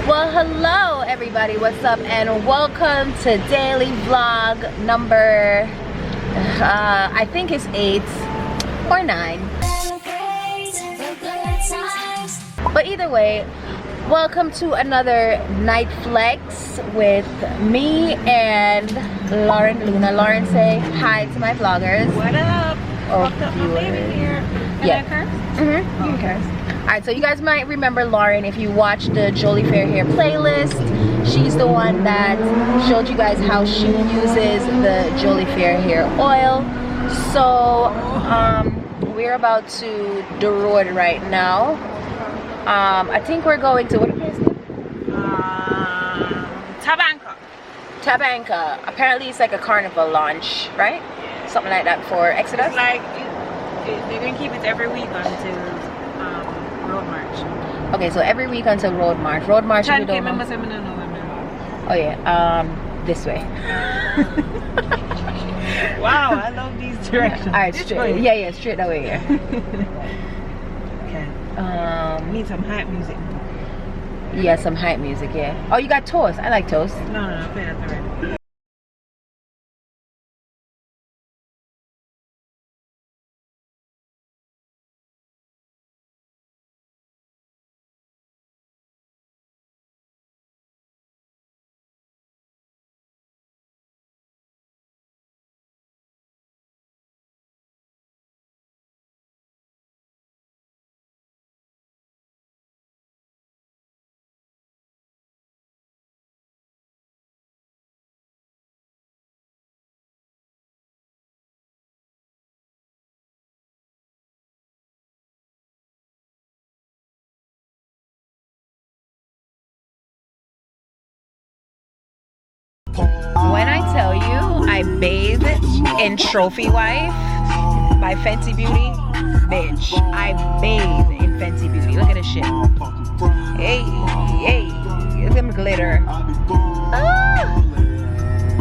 Well, hello everybody, what's up, and welcome to daily vlog number I think it's 8 or 9, but either way, welcome to another night flex with me and Lauren Luna. Lauren, say hi to my vloggers. What up? Or Fucked up my baby here. Can I curse? You can curse. Alright, so you guys might remember Lauren if you watched the Jolie Fair Hair playlist. She's the one that showed you guys how she uses the Jolie Fair Hair oil. So we're about to the road right now. I think we're going to, what is it? Tabanca. Tabanca. Apparently it's like a carnival launch, right? Something like that for Exodus. It's like they're gonna keep it every week until Road March. Okay, so every week until Road March. Road March. Oh yeah, this way. Wow, I love these directions. Alright, straight. Yeah, straight that way. Yeah. Okay. Need some hype music. Yeah, some hype music. Yeah. Oh, you got toast. I like toast. No, play that already. When I tell you I bathe in Trophy Wife by Fenty Beauty, bitch, I bathe in Fenty Beauty. Look at this shit. Hey, look at them glitter. Ah!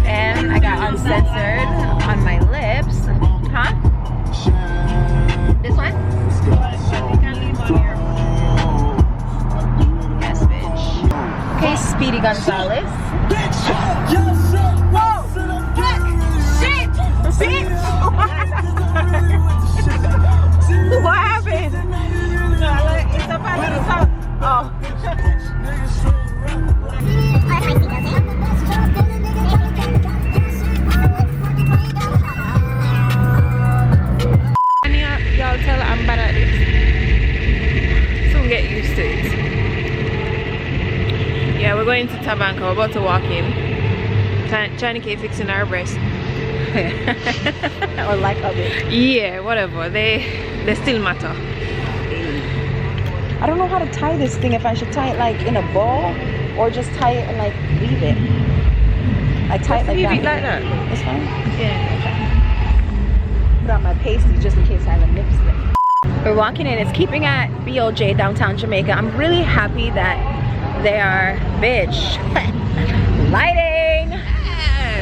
And I got uncensored on my lips. Huh? This one? Yes, bitch. Okay, Speedy Gonzalez. Whoa! Shit! Shit! What happened? No, it's up at the top. Oh. Y'all tell her I'm bad at this. Soon get used to it. Yeah, we're going to Tabanca. We're about to walk in. Chiney K fixing our breast. Or like of it. Yeah, whatever. They still matter. I don't know how to tie this thing. If I should tie it like in a ball or just tie it and like leave it. I tie it like leave that. it like that. That's fine. Yeah. Put on my pasties just in case I have a nip slip. We're walking in. It's keeping at BOJ downtown Jamaica. I'm really happy that they are, bitch, lighting.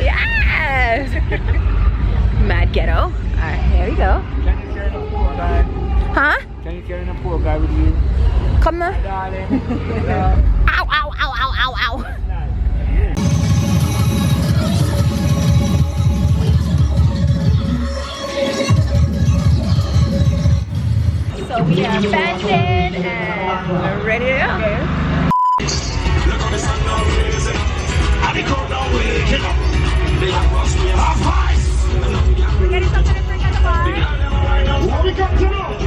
Yes. Mad ghetto. All right, here we go. Can you carry a poor guy? Huh? Can you carry a poor guy with you? Come now. Darling. Ow, ow, ow, ow, ow, ow. So we are banded and we're ready to go. We're getting something to drink at the bar. What we got to know?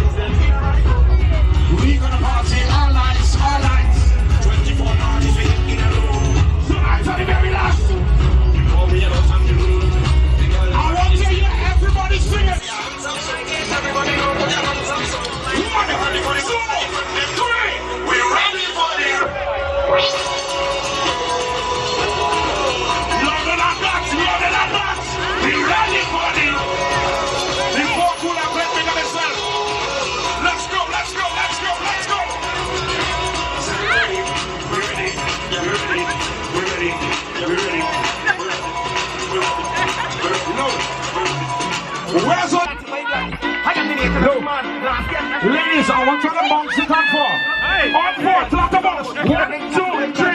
We gonna party all nights, 24 hours we in a room. Tonight are the very last. I want to hear everybody sing it. Everybody go put your hands up. We ready for this. London and that. We ready for this. Before cool and play big on itself. Let's go. We're ready. Where's all? Ladies, I want you to bounce it on 4. On 4, clap the bounce. 1, 2, 3.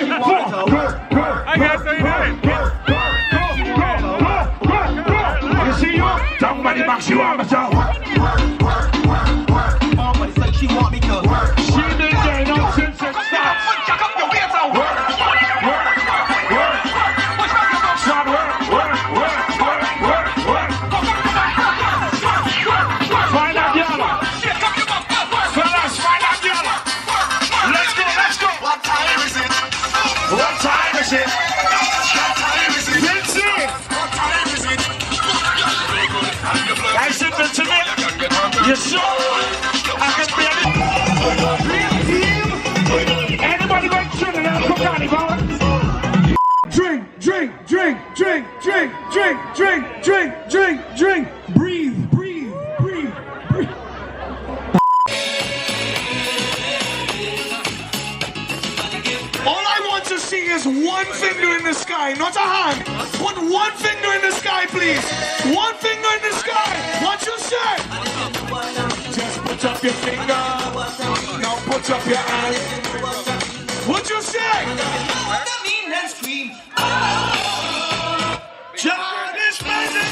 is one finger in the sky, not a hand. Put one finger in the sky, please. One finger in the sky. What you say? Just put up your finger. Now put up your hand. What you say? John is magic.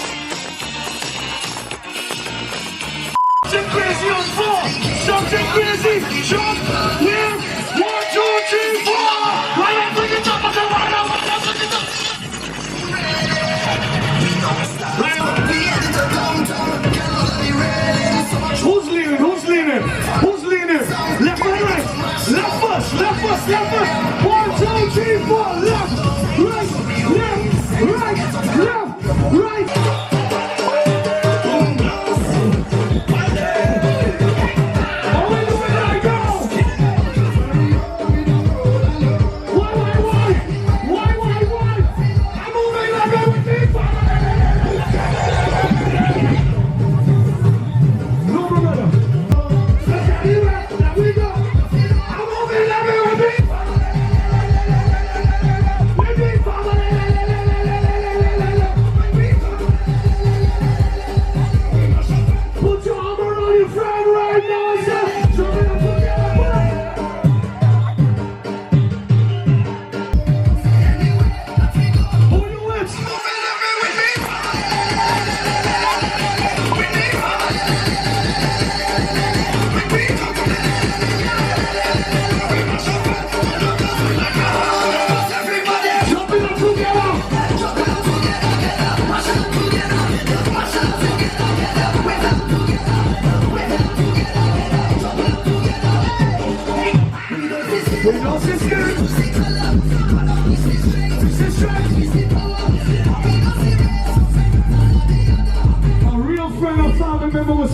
Something crazy on 4. Something crazy. Jump. Here. 1, 2, 3, 4. Right up, bring it up. Right up, bring it up. Right up. Who's leaning? Who's leaning? Who's leaning? Left or right? Left first. Left first. Left first. 1, 2, 3, 4. Left. Right. Left. Right. Left. Right.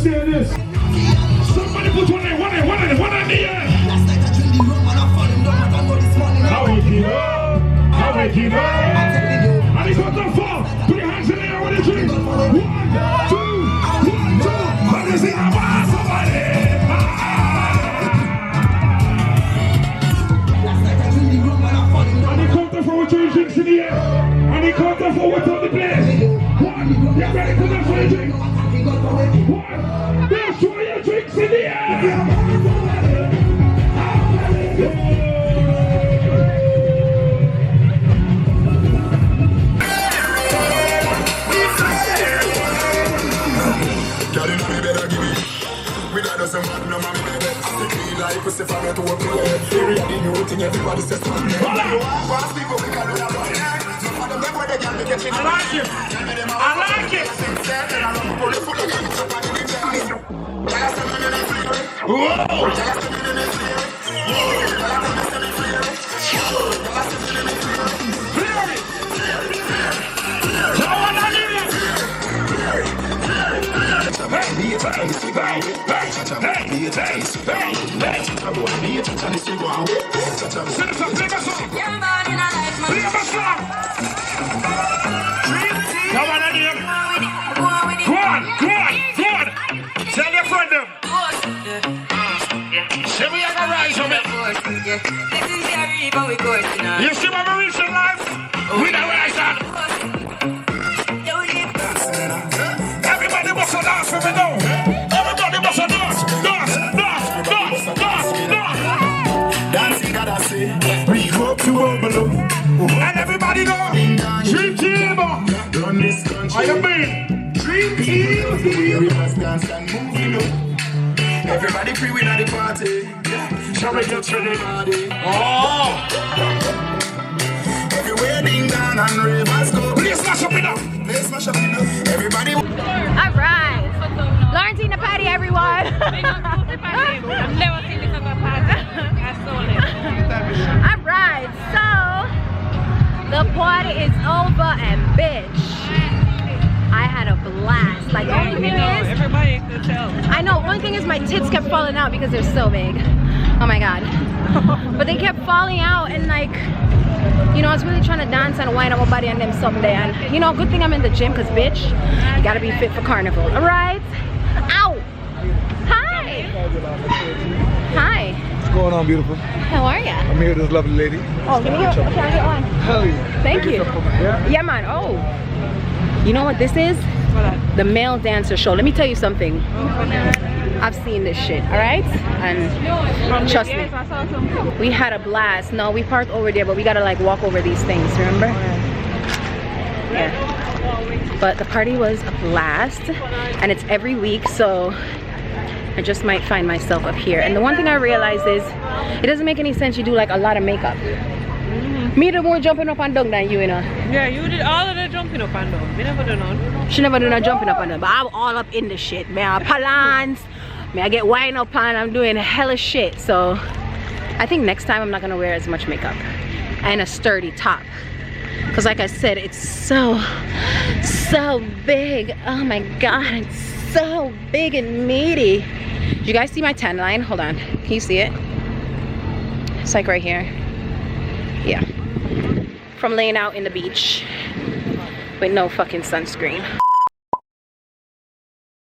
Say this. Somebody put one in the air. How we keep up? How we keep up? And it's on the floor. Put your hands in the air with a drink. 1, 2, 1, 2. Let me see how far somebody. And he comes there for with 2 drinks in the air. And he comes there for what's on the place. 1, get ready for the drink. 1, now throw your drinks in the air! I like it! I like it! Whoa! Tell your friend them. Say we have a rise on it. You see what we reach in life? We the rise on. Everybody must dance for me now. Everybody must dance. Dancing, gotta say. We hope to below. And everybody know. Dream team. Run this country. I mean. Dream team. We must dance and move, you know. Everybody free with at the party. Shall we get ready? Oh! Everywhere ding down and rivers go. Please smash up enough. Please smash up enough. Everybody. Alright. Laurentina Patty, everyone. I've never seen this as a party. I saw it. Alright, so the party is over and bitch. I had a blast. Like, the only thing is, everybody could tell. I know, only thing is my tits kept falling out because they're so big. Oh my god. But they kept falling out, and like, you know, I was really trying to dance and wind up my body on them someday. And you know, good thing I'm in the gym, because bitch, you gotta be fit for carnival. Alright? Ow! Hi! Hi! going on, beautiful? How are ya? I'm here with this lovely lady. Oh, give me your, can I get one? Hell yeah. Thank you. Yeah. Yeah, man. Oh, you know what this is? The male dancer show. Let me tell you something. I've seen this shit, all right? And trust me, we had a blast. No, we parked over there, but we gotta like walk over these things, remember? Yeah. But the party was a blast, and it's every week, so I just might find myself up here. And the one thing I realized is, it doesn't make any sense you do like a lot of makeup. Me do more jumping up and down than you, you know. Yeah, you did all of the jumping up and down. Me never done none. She never do no jumping up and down, but I'm all up in the shit. Me I balance, me I get wind up and I'm doing hella shit. So I think next time I'm not gonna wear as much makeup and a sturdy top. Cause like I said, it's so big. Oh my God, it's so big and meaty. Do you guys see my tan line? Hold on, can you see it? It's like right here. Yeah. From laying out in the beach with no fucking sunscreen.